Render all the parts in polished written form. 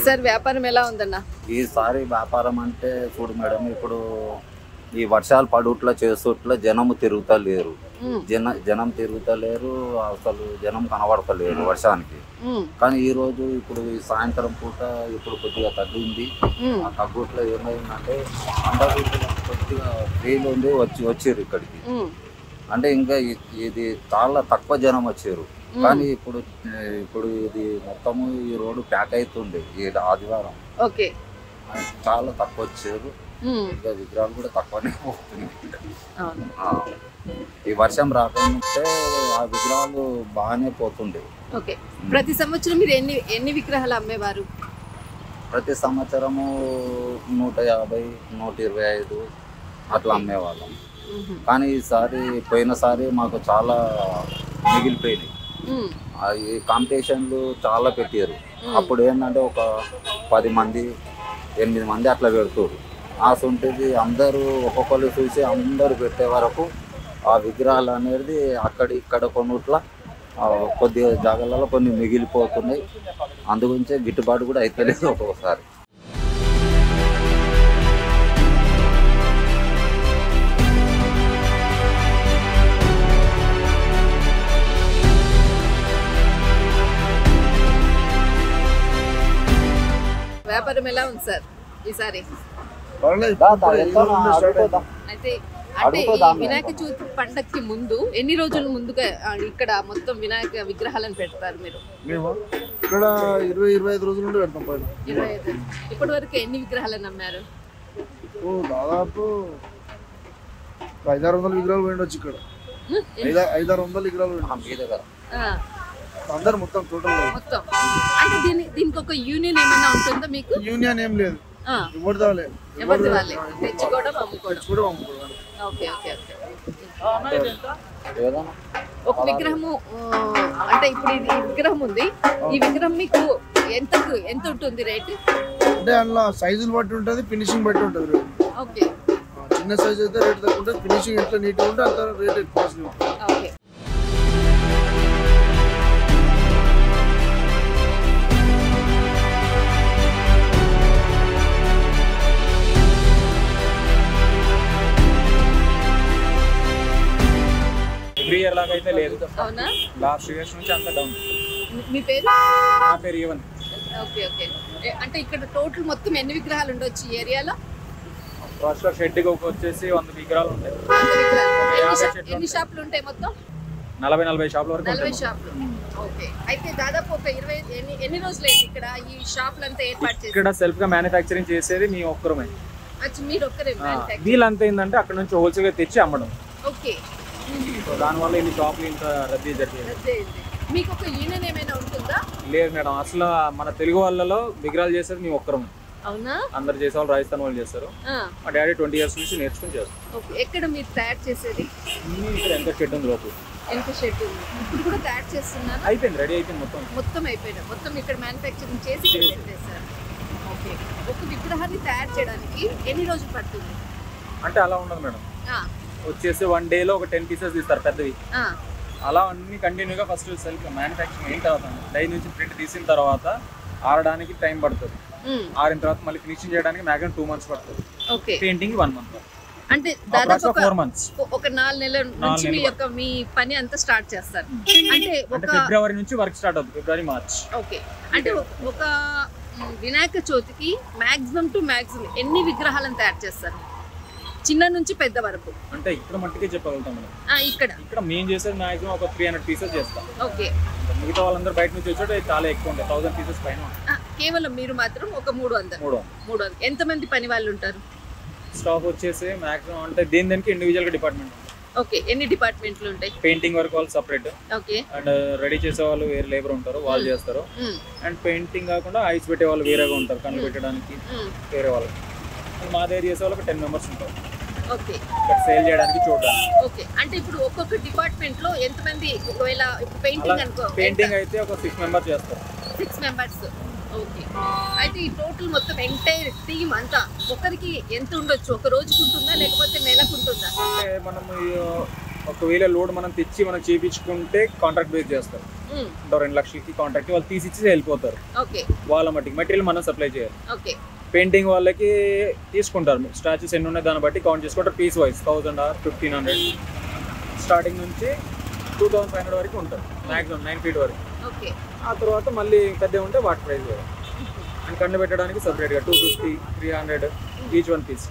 ఈసారి వ్యాపారం ఎలా ఉందన్న? ఈసారి వ్యాపారం అంటే చూడు మేడం, ఇప్పుడు ఈ వర్షాలు పడుట్లా చేస్తుట్లా జనం తిరుగుతలేరు, జనం తిరుగుతలేరు, అసలు జనం కనబడతలేరు వర్షానికి. కానీ ఈ రోజు ఇప్పుడు ఈ సాయంత్రం పూట ఇప్పుడు కొద్దిగా తగ్గింది. ఆ తగ్గుట్లో ఏమైందంటే అందరూ కొద్దిగా ఫెయిల్ ఉంది వచ్చిర్రు ఇక్కడికి. అంటే ఇంకా ఇది చాలా తక్కువ జనం వచ్చారు. కానీ ఇప్పుడు ఇది మొత్తము ఈ రోడ్డు ప్యాక్ అవుతుంది ఈ ఆదివారం. ఓకే, చాలా తక్కువ వచ్చారు. ఇంకా విగ్రహాలు కూడా తక్కువనే పోతున్నాయి. ఈ వర్షం రాకుంటే ఆ విగ్రహాలు బాగానే పోతుండే. ఓకే, ప్రతి సంవత్సరం మీరు ఎన్ని విగ్రహాలు అమ్మేవారు? ప్రతి సంవత్సరము 150, 125 అట్లా అమ్మేవాళ్ళం. కానీ ఈసారి పోయినసారి మాకు చాలా మిగిలిపోయినాయి. ఈ కాంపిటీషన్లు చాలా పెట్టారు. అప్పుడు ఏంటంటే ఒక 10 మంది 8 మంది అట్లా పెడుతురు. ఉంటుంది అందరూ ఒక్కొక్కరు చూసి అందరూ పెట్టే వరకు ఆ విగ్రహాలు అనేది ఇక్కడ కొన్నిట్లా కొద్ది జాగాలలో కొన్ని మిగిలిపోతున్నాయి. అందుగురించే గిట్టుబాటు కూడా అయితలేదు ఒక్కొక్కసారి. వ్యాపారం ఎలా ఉంది సార్ ఈసారి? అయితే అంటే వినాయక చవితి పండగకి ముందు ఎన్ని రోజుల ముందుగా ఇక్కడ మొత్తం వినాయక విగ్రహాలను పెడతారు మీరు? ఇక్కడ 20-25 రోజుల నుండి పెడతాం. 25. ఇప్పటి వరకు ఎన్ని విగ్రహాలను అమ్మారు? దాదాపు 500-600 విగ్రహాలు పోయిండొచ్చు. ఇక్కడ 500-600 విగ్రహాలు అందరు మొత్తం టోటల్ మొత్తం. అంటే దీనికి ఒక యూనియన్ ఏమైనా ఉంటుందా మీకు? యూనియన్ ఏం లేదు, ఎవరిది వాళ్ళే తెచ్చుకోవడం అమ్ముకోవడం. Okay okay okay. ఒక విగ్రహము అంటే ఇప్పుడు ఇది విగ్రహం ఉంది, ఈ విగ్రహం మీకు ఎంత ఉంటుంది రేట్? అంటే అందులో సైజులు బట్టి ఉంటుంది, ఫినిషింగ్ బట్టి ఉంటుంది. ఓకే, చిన్న సైజ్ అయితే రేట్ తక్కువ ఉంటుంది, ఫినిషింగ్ ఎంత నీట్గా ఉంటే అంత రేట్ ఎక్కువ ఉంటుంది. ఓకే. ఎవ్రీ ఇయర్ లాగా అయితే లేదు. అవునా? లాస్ట్ ఇయర్స్ నుంచి అంత డౌన్. మీ పేరు? నా పేరు ఈవెన్. Okay okay. అంటే ఇక్కడ టోటల్ మొత్తం ఎన్ని విగ్రహాలు ఉండొచ్చు ఈ ఏరియాలో? ఫస్ట్ షెడ్కి వచ్చేసి 100 విగ్రహాలు ఉంటాయి. ఎన్ని షాపులు ఉంటాయి మొత్తం? 40-40 షాపుల వరకు. 40 షాపులు. ఓకే. అయితే దాదాపు ఒక 20 ఎన్ని రోజులు అయింది ఇక్కడ ఈ షాపులంతా ఏర్పాటు చేసి? ఇక్కడ సెల్ఫ్ గా మ్యానుఫ్యాక్చరింగ్ చేసేది మీ ఒక్కరమే. మీరు ఒక్కరే మ్యానుఫ్యాక్చరింగ్? వీల్ అంతా ఏంటంటే అక్కడ నుంచి హోల్సేల్ గా తెచ్చి అమ్మడం. ఓకే. దానివల్ల ఇన్ని షాపులు ఇంత రద్దీ జరిగింది. మీకు ఒక యూనియన్ ఏమైనా ఉంటుందా? లేదు మేడం, అసలు మన తెలుగు వాళ్ళలో విగ్రహాలు చేసేది మీ ఒక్కరమే. అవునా? అందరు చేసే వాళ్ళు రాజస్థాన్ వాళ్ళు చేస్తారు. మా డాడీ 20 ఇయర్స్ నుంచి నేర్చుకుని చేస్తారు. ఓకే. ఎక్కడ మీరు తయారు చేసేది? ఇక్కడ ఎంత షెడ్ ఉంది లోపు. ఎంత షెడ్ ఉంది? ఇప్పుడు కూడా తయారు చేస్తున్నారా? అయిపోయింది, రెడీ అయిపోయింది మొత్తం అయిపోయింది. మొత్తం ఇక్కడ మ్యానుఫ్యాక్చరింగ్ చేసి పెట్టేస్తారు. ఓకే. ఒక విగ్రహాన్ని తయారు చేయడానికి ఎన్ని రోజులు పడుతుంది? అంటే అలా ఉండదు మేడం, వచ్చేసి 1 డేలో ఒక 10 పీసెస్ తీస్తారు పెద్దవి. అలా అన్ని కంటిన్యూగా ఫస్ట్ సెల్ఫ్ మ్యానుఫ్యాక్చరింగ్ అయిన తర్వాత డై నుంచి ప్రింట్ తీసిన తర్వాత ఆరడానికి టైం పడుతుంది. ఆరిన తర్వాత మళ్ళీ ఫినిషింగ్ చేయడానికి మ్యాక్సిమం 2 months పడుతుంది. Painting 1 month. అంటే దాదాపు 4 months. ఒక 4 నెలల నుంచి మీ పని అంతా స్టార్ట్ చేస్తారు. అంటే ఫిబ్రవరి నుంచి వర్క్ స్టార్ట్ అవుతుంది, ఫిబ్రవరి మార్చ్. ఓకే. అంటే ఒక వినాయక చవితికి మాక్సిమం టు మాక్సిమం ఎన్ని విగ్రహాలను తయారు చేస్తారు చిన్న నుంచి పెద్ద వరకు? అంటే ఇక్కడ మట్టికే చెప్పగలుగుతాం మనం. ఇక్కడ మేము చేసేది మాక్సిమం ఒక 300 పీసెస్ చేస్తాం. ఓకే. మిగతా వాళ్ళందరూ బయట నుంచి వచ్చేటప్పుడు చాలా ఎక్కువ ఉంటాయి, 1000 పీసెస్ పైన. కేవలం మీరు మాత్రం ఒక 300. ఎంతమంది పని వాళ్ళు ఉంటారు? స్టాఫ్ వచ్చేసి మాక్సిమం అంటే దేనికి ఇండివిజువల్ గా డిపార్ట్మెంట్. ఓకే. ఎన్ని డిపార్ట్మెంట్లు ఉంటాయి? పెయింటింగ్ వర్క్ వాళ్ళు సెపరేట్. ఓకే. అండ్ రెడీ చేసే వాళ్ళు వేరే లేబర్ ఉంటారు, వాళ్ళు చేస్తారు. అండ్ పెయింటింగ్ కాకుండా ఐస్ పెట్టే వాళ్ళు వేరేగా ఉంటారు, కళ్ళు పెట్టడానికి వేరే వాళ్ళు. మా దగ్గర చేసే వాళ్ళకి 10 members ఉంటారు. ఓకే. ఇక్కడ సేల్ చేయడానికి చూడడానికి. ఓకే. అంటే ఇప్పుడు ఒక్కొక్క డిపార్ట్మెంట్ లో ఎంతమంది? ఒకవేళ ఇప్పుడు పెయింటింగ్ అనుకో, పెయింటింగ్ అయితే ఒక 6 members చేస్తారు. 6 members. ఓకే. అయితే ఈ టోటల్ మొత్తం ఎంటైర్ టీమ్ అంతా ఒకరికి ఎంత ఉండొచ్చు? ఒక రోజుకు ఉంటుందా లేకపోతే నెలకు ఉంటుందా? అంటే మనం ఒకవేళ లోడ్ మనం తెచ్చి మనం చేయించుకుంటే కాంట్రాక్ట్ బేస్ చేస్తారు. అంటే 2 లక్షలకి కాంట్రాక్ట్ వాళ్ళు తీసి ఇచ్చి వెళ్ళిపోతారు. ఓకే. వాళ్ళ మట్టికి మెటీరియల్ మనం సప్లై చేయాలి. ఓకే. పెయింటింగ్ వాళ్ళకి తీసుకుంటారు, స్టాచ్యూస్ ఎన్ని ఉన్నాయి దాన్ని బట్టి కౌంట్ చేసుకుంటారు, పీస్ వైజ్ 1000 or 1500 స్టార్టింగ్ నుంచి 2500 వరకు ఉంటుంది మ్యాక్సిమం 9 feet వరకు. ఓకే. ఆ తర్వాత మళ్ళీ పెద్ద ఉంటే వాటి ప్రైస్ వేరే. అండ్ కండు పెట్టడానికి సపరేట్గా 250, 300 ఈచ్ వన్ పీస్.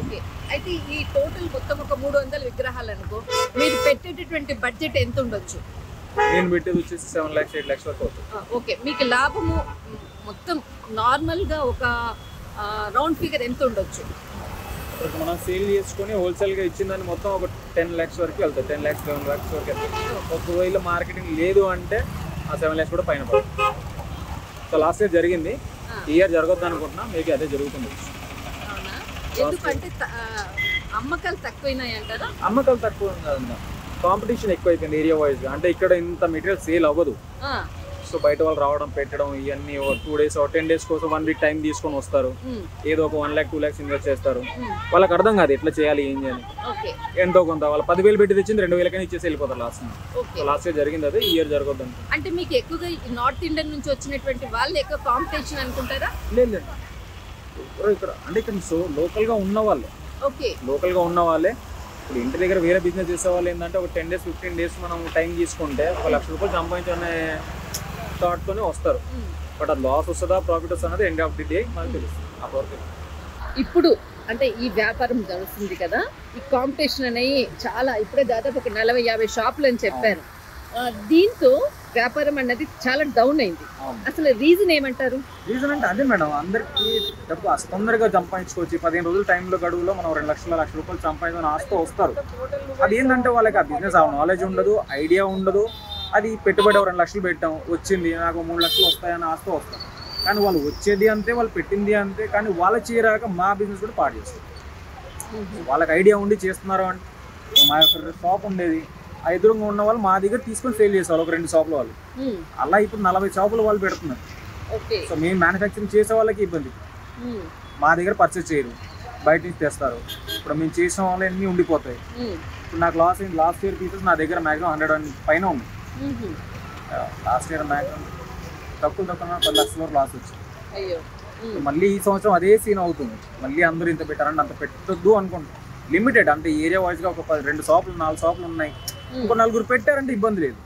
ఓకే. అయితే ఈ టోటల్ మొత్తం ఒక 300 విగ్రహాలు అనుకో, మీరు పెట్టేటటువంటి బడ్జెట్ ఎంత ఉండొచ్చు? నేను పెట్టేది వచ్చేసి 7 lakhs 8 lakhs వరకు అవుతుంది. ఓకే. మీకు లాభము మొత్తం నార్మల్గా ఒక రౌండ్ ఫిగర్ ఎంత ఉండొచ్చు? ఇప్పుడు మనం సేల్ చేసుకొని హోల్సేల్గా ఇచ్చిందని మొత్తం ఒక 10 lakhs వరకు వెళ్తుంది. 10 lakhs 11 lakhs వరకు వెళ్తుంది. ఒకవేళ మార్కెటింగ్ లేదు అంటే ఆ 7 lakhs కూడా పైన పడుతుంది. సో లాస్ట్ ఇయర్ జరిగింది, ఈ ఇయర్ జరగద్దు అనుకుంటున్నా, మేబీ అదే జరుగుతుంది. ఎందుకంటే అమ్మకాలు తక్కువైనాయి అంటారా? అమ్మకాలు తక్కువ ఉందా, కాంపిటీషన్ ఎక్కువ అయిపోయింది ఏరియా వైజ్. అంటే ఇక్కడ ఇంత మెటీరియల్ సేల్ అవ్వదు. సో బయట వాళ్ళు రావడం పెట్టడం ఇవన్నీ 2 days or 10 days కోసం 1 week టైం తీసుకొని వస్తారు. ఏదో ఒక 1 lakh 2 lakhs ఇన్వెస్ట్ చేస్తారు. వాళ్ళకి అర్థం కాదు ఎట్లా చేయాలి ఏం చేయాలి. ఎంతో కొంత వాళ్ళు 10,000 పెట్టి తెచ్చింది 2,000 ఇచ్చేసి వెళ్ళిపోతారు లాస్ట్ ఇయర్ జరిగింది అదే, ఈ ఇయర్ జరగద్దు. అంటే మీకు ఎక్కువగా నార్త్ ఇండియన్ నుంచి వచ్చినటువంటి వాళ్ళు ఎక్కువ కాంపిటీషన్ అనుకుంటారా? లేదు ఇక్కడ అంటే ఇక్కడ సో లోకల్గా ఉన్న వాళ్ళే. ఓకే. లోకల్గా ఉన్న వాళ్ళే. ఇప్పుడు ఇంటి దగ్గర వేరే బిజినెస్ చేసే వాళ్ళు ఏంటంటే ఒక 10 days 15 days మనం టైం తీసుకుంటే 1 లక్ష రూపాయలు సంపాదించనే థాట్తోనే వస్తారు. బట్ అది లాస్ వస్తుందా ప్రాఫిట్ వస్తుందా అనేది ఎండ్ ఆఫ్ ది డే మనకు తెలుస్తుంది. అప్పటికి ఇప్పుడు అంటే ఈ వ్యాపారం జరుగుతుంది కదా, ఈ కాంపిటీషన్ అనేవి చాలా, ఇప్పుడే దాదాపు ఒక 40-50 షాపులు అని చెప్పారు. దీంతో వ్యాపారం అన్నది చాలా డౌన్ అయింది. అసలు రీజన్ ఏమంటారు? రీజన్ అంటే అదే మేడం, అందరికి డబ్బు తొందరగా సంపాదించుకోవచ్చు. 15 రోజుల టైంలో గడువులో మనం 2 లక్షల రూపాయలు సంపాదించుకొని ఆస్తూ వస్తారు. అది ఏంటంటే వాళ్ళకి ఆ బిజినెస్ నాలెడ్జ్ ఉండదు, ఐడియా ఉండదు. అది పెట్టుబడి 2 లక్షలు పెట్టాం, వచ్చింది నాకు 3 లక్షలు వస్తాయని ఆస్తూ వస్తాం. కానీ వాళ్ళు వచ్చేది అంతే, వాళ్ళు పెట్టింది అంతే. కానీ వాళ్ళ చేరాక మా బిజినెస్ కూడా పాడు చేస్తారు. వాళ్ళకి ఐడియా ఉండి చేస్తున్నారు. అంటే మా యొక్క షాప్ ఉండేది, ఆ ఎదురుగా ఉన్న వాళ్ళు మా దగ్గర తీసుకొని సేల్ చేసేవాళ్ళు ఒక 2 షాపుల వాళ్ళు. అలా ఇప్పుడు 40 షాపులు వాళ్ళు పెడుతున్నారు. సో మేము మ్యానుఫ్యాక్చరింగ్ చేసే వాళ్ళకి ఇబ్బంది, మా దగ్గర పర్చేస్ చేయరు, బయట నుంచి తెస్తారు. ఇప్పుడు మేము చేసిన వాళ్ళు అన్నీ ఉండిపోతాయి. ఇప్పుడు నాకు లాస్ అయింది. లాస్ట్ ఇయర్ పీసెస్ నా దగ్గర మ్యాక్సిమం 100 పైన ఉంది. లాస్ట్ ఇయర్ మ్యాక్సిమం తక్కువ 10 లక్షల వరకు లాస్ వచ్చింది. మళ్ళీ ఈ సంవత్సరం అదే సీన్ అవుతుంది. మళ్ళీ అందరూ ఇంత పెట్టారంటే అంత పెట్టొద్దు అనుకుంటాం. లిమిటెడ్ అంటే ఏరియా వైజ్గా ఒక 2 షాపులు 4 షాపులు ఉన్నాయి. ఒక 4 పెట్టారంటే ఇబ్బంది లేదు.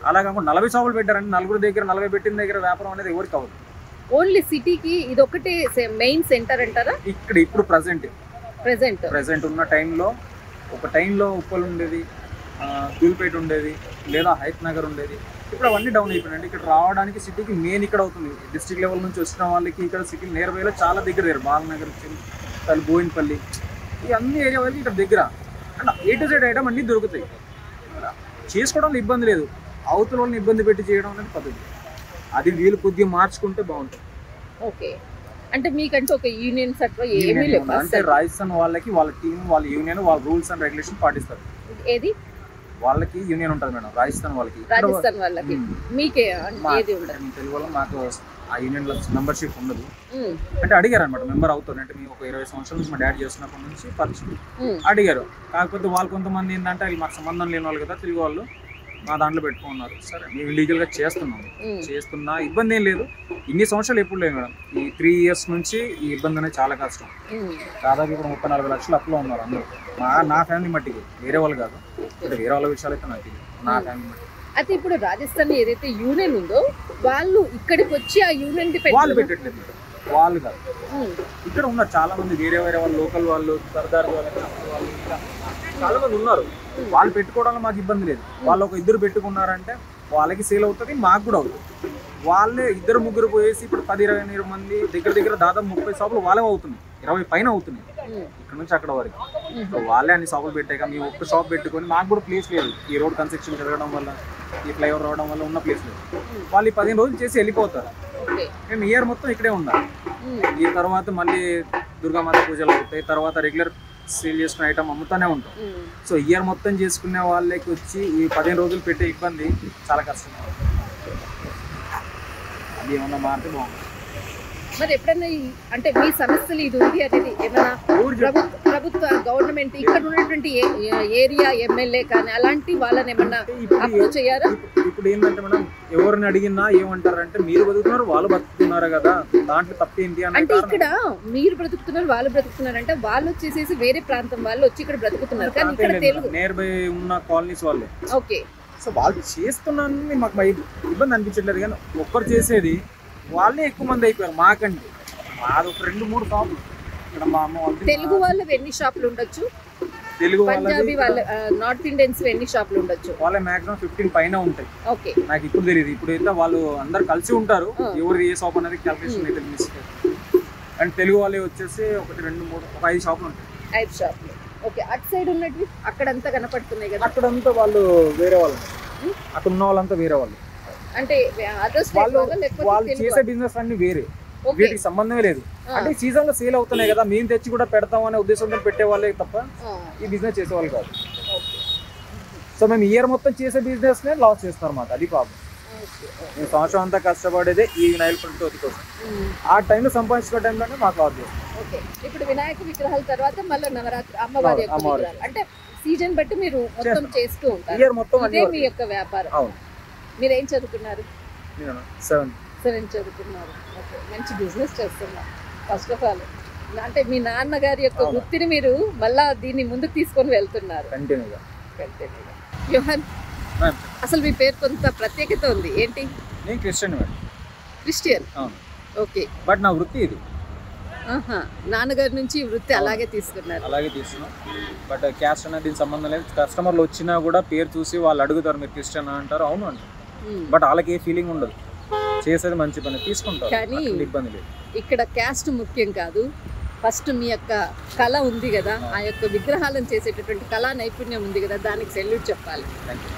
అలా కాకుండా 40 షాపులు పెట్టారంటే 4 దగ్గర 40 పెట్టిన దగ్గర వ్యాపారం అనేది ఎవరికి అవ్వదు. ఓన్లీ సిటీకి ఇది ఒకటే మెయిన్ సెంటర్ అంటారా? ఇక్కడ ఇప్పుడు ప్రెసెంట్ ఉన్న టైంలో, ఒక టైంలో ఉప్పల్ ఉండేది, దూల్పేట ఉండేది, లేదా హైత్ నగర్ ఉండేది. ఇప్పుడు అవన్నీ డౌన్ అయిపోయినాయండి. ఇక్కడ రావడానికి సిటీకి మెయిన్ ఇక్కడ అవుతుంది. డిస్ట్రిక్ట్ లెవెల్ నుంచి వచ్చిన వాళ్ళకి ఇక్కడ సిటీ నియర్ బైలో చాలా దగ్గర బాలనగర్, బోయిన్పల్లి, ఈ అన్ని ఏరియా వాళ్ళకి ఇక్కడ దగ్గర. And A to Z item అన్నీ దొరుకుతాయి. చేసుకోవడంలో ఇబ్బంది లేదు. అవతల వాళ్ళని ఇబ్బంది పెట్టి చేయడం అనేది పద్ధతి. అది వీళ్ళు కొద్దిగా మార్చుకుంటే బాగుంటుంది. ఓకే. అంటే మీకంటే ఒక యూనియన్స్ అట్లా ఏమీ లేవు? అంటే రాజస్థాన్ వాళ్ళకి వాళ్ళ టీం, వాళ్ళ యూనియన్, వాళ్ళ రూల్స్ అండ్ రెగ్యులేషన్ పాటిస్తారు. ఏది వాళ్ళకి యూనియన్ ఉంటుంది మేడం, రాజస్థాన్ వాళ్ళకి. మీకే ఏది ఉండదు? తెలుగు వాళ్ళు మాకు ఆ యూనియన్ లో మెంబర్షిప్ ఉండదు. అంటే అడిగారు అనమాట మెంబర్ అవుతారు అంటే మేము ఒక 20 సంవత్సరాల నుంచి మా డాడీ చేస్తున్నప్పటి నుంచి పరిచయం అడిగారు. కాకపోతే వాళ్ళు కొంతమంది ఏంటంటే మాకు సంబంధం లేని వాళ్ళు కదా, తెలుగు వాళ్ళు మా దాంట్లో పెట్టుకున్నారు. సరే మేము లీగల్గా చేస్తున్నా ఇబ్బంది ఏం లేదు. ఇన్ని సంవత్సరాలు ఎప్పుడు లేదు మేడం. ఈ 3 years నుంచి ఈ ఇబ్బంది అనేది చాలా కష్టం. దాదాపు ఇప్పుడు 30-40 లక్షలు అప్పులో ఉన్నారు అందరూ. నా ఫ్యామిలీ మట్టికి, వేరే వాళ్ళు కాదు. అంటే వేరే వాళ్ళ విషయాలు అయితే నాకు నా ఫ్యామిలీ మట్టికి. అయితే ఇప్పుడు రాజస్థాన్ ఏదైతే యూనియన్ ఉందో వాళ్ళు ఇక్కడికి వచ్చి ఆ యూనియన్ వాళ్ళు పెట్టట్లేదు మేడం, వాళ్ళు కాదు. ఇక్కడ ఉన్నారు చాలా మంది వేరే వాళ్ళు, లోకల్ వాళ్ళు, సర్దార్ వాళ్ళు, చాలా మంది ఉన్నారు. వాళ్ళు పెట్టుకోవడంలో మాకు ఇబ్బంది లేదు. వాళ్ళు ఒక 2 పెట్టుకున్నారంటే వాళ్ళకి సేల్ అవుతుంది, మాకు కూడా అవుతుంది. వాళ్ళే 2-3 పోయేసి ఇప్పుడు 10-20 మంది దగ్గర దాదాపు 30 షాపులు వాళ్ళే అవుతున్నాయి, 20 పైన అవుతున్నాయి ఇక్కడ నుంచి అక్కడ వరకు. వాళ్ళే అన్ని షాపులు పెట్టాక మేము ఒక్క షాప్ పెట్టుకొని మాకు కూడా ప్లేస్ లేదు. ఈ రోడ్ కన్స్ట్రక్షన్ జరగడం వల్ల, ఈ ఫ్లైఓవర్ రావడం వల్ల ఉన్న ప్లేస్ లేదు. వాళ్ళు 15 రోజులు చేసి వెళ్ళిపోతారు. మేము ఇయర్ మొత్తం ఇక్కడే ఉండాలి. ఈ తర్వాత మళ్ళీ దుర్గామాత పూజలు అవుతాయి, తర్వాత రెగ్యులర్ సేల్ చేసుకునే ఐటమ్ అమ్ముతూనే ఉంటాం. సో ఇయర్ మొత్తం చేసుకునే వాళ్ళకి వచ్చి ఈ 15 రోజులు పెట్టే ఇబ్బంది చాలా కష్టం. అది ఏమన్నా మారితే బాగుంటుంది. మరి ఎప్పుడైనా అంటే మీ సమస్యలు ఇది ఉంది అనేది ఏమైనా ప్రభుత్వ గవర్నమెంట్ ఇక్కడ ఉన్నటువంటి ఏరియా ఎమ్మెల్యే కానీ అలాంటి వాళ్ళని ఏమన్నా అప్రోచ్ అయ్యారా? ఇప్పుడు ఏంటంటే మేడం ఎవరిని అడిగినా ఏమంటారంటే మీరు బతుకుతున్నారు వాళ్ళు బతుకుతున్నారు కదా, దాంట్లో తప్పేంటి అంటే ఇక్కడ మీరు బ్రతుకుతున్నారు వాళ్ళు బ్రతుకుతున్నారు అంటే వాళ్ళు వచ్చేసేసి వేరే ప్రాంతం వాళ్ళు వచ్చి ఇక్కడ బ్రతుకుతున్నారు కానీ ఇక్కడ తెలుగు నియర్ బై ఉన్న కాలనీస్ వాళ్ళే. ఓకే. సో వాళ్ళు చేస్తున్నారని మాకు ఇబ్బంది అనిపించట్లేదు, కానీ ఒక్కరు చేసేది వాళ్ళే ఎక్కువ మంది అయిపోయారు మాకంటే. మాది ఒక 2-3 షాపులు ఇక్కడ మా అమ్మ వాళ్ళు. తెలుగు వాళ్ళు ఎన్ని షాపులు ఉండొచ్చు? తెలుగు పంజాబీ వాళ్ళ నార్త్ ఇండియన్స్ ఎన్ని షాపులు ఉండొచ్చు? వాళ్ళ మాక్సిమం 15 పైన ఉంటాయి. ఓకే. నాకు ఇప్పుడు తెలియదు, ఇప్పుడు అయితే వాళ్ళు అందరు కలిసి ఉంటారు, ఎవరు ఏ షాప్ అనేది క్యాల్కులేషన్ అయితే మిస్టేక్. అండ్ తెలుగు వాళ్ళే వచ్చేసి 1, 2, 3, 5 షాపులు ఉంటాయి. 5 షాపులు. ఓకే. అటు సైడ్ ఉన్నట్టు అక్కడంతా కనపడుతున్నాయి కదా, అక్కడంతా వాళ్ళు వేరే వాళ్ళు, అక్కడ ఉన్న వాళ్ళంతా వేరే వాళ్ళు. అంటే వాళ్ళు చేసే బిజినెస్ అన్ని వేరే, వీటికి సంబంధమే లేదు. అంటే సీజన్ లో సేల్ అవుతున్నాయి కదా, మేము తెచ్చి కూడా పెడతాం అనే ఉద్దేశంతో పెట్టే వాళ్ళే తప్ప ఈ బిజినెస్ చేసే వాళ్ళు కాదు. సో మేము ఇయర్ మొత్తం చేసే బిజినెస్ నే లాస్ చేస్తారు మాకు, అది ప్రాబ్లం. మేము సంవత్సరం అంతా కష్టపడేదే ఈ వినాయక చవితి కోసం, ఆ టైంలో సంపాదించుకునే టైంలోనే మాకు లాస్ చేస్తాం. ఓకే. ఇప్పుడు వినాయక విగ్రహాల తర్వాత మళ్ళీ నవరాత్రి అమ్మవారి అంటే సీజన్ బట్టి మీరు మొత్తం చేస్తూ ఉంటారు. ఇయర్ మొత్తం ఇదే మీ యొక్క వ్యాపారం. అవును. మీరు ఏం చదువుకున్నారు? 7 చదువుకున్నారు. ఓకే. మంచి బిజినెస్ చేస్తున్నారు. ఫస్ట్ ఆఫ్ ఆల్ అంటే మీ నాన్నగారి యొక్క వృత్తిని మీరు మళ్ళా దీన్ని ముందుకు తీసుకొని వెళ్తున్నారు కంటిన్యూగా. యోహన్, అసలు మీ పేరు కొంత ప్రత్యేకత ఉంది, ఏంటి? నేను క్రిస్టియన్ మేడం. క్రిస్టియన్? అవును. ఓకే. బట్ నా వృత్తి ఇది. నాన్నగారి నుంచి వృత్తి అలాగే తీసుకున్నారు? అలాగే తీసుకున్నాం. బట్ క్యాస్ట్ అనేది దీనికి సంబంధం లేదు. కస్టమర్లు వచ్చినా కూడా పేరు చూసి వాళ్ళు అడుగుతారు మీరు క్రిస్టియన్ అంటారు, అవును అంటారు. బట్ వాళ్ళకి ఏ ఫీలింగ్ ఉండదు, చేసేది మంచి పని తీసుకుంటారు, కానీ ఇబ్బంది లేదు. ఇక్కడ క్యాస్ట్ ముఖ్యం కాదు, ఫస్ట్ మీ యొక్క కళ ఉంది కదా, ఆ యొక్క విగ్రహాలను చేసేటటువంటి కళా నైపుణ్యం ఉంది కదా, దానికి సెల్యూట్ చెప్పాలి. Thank you.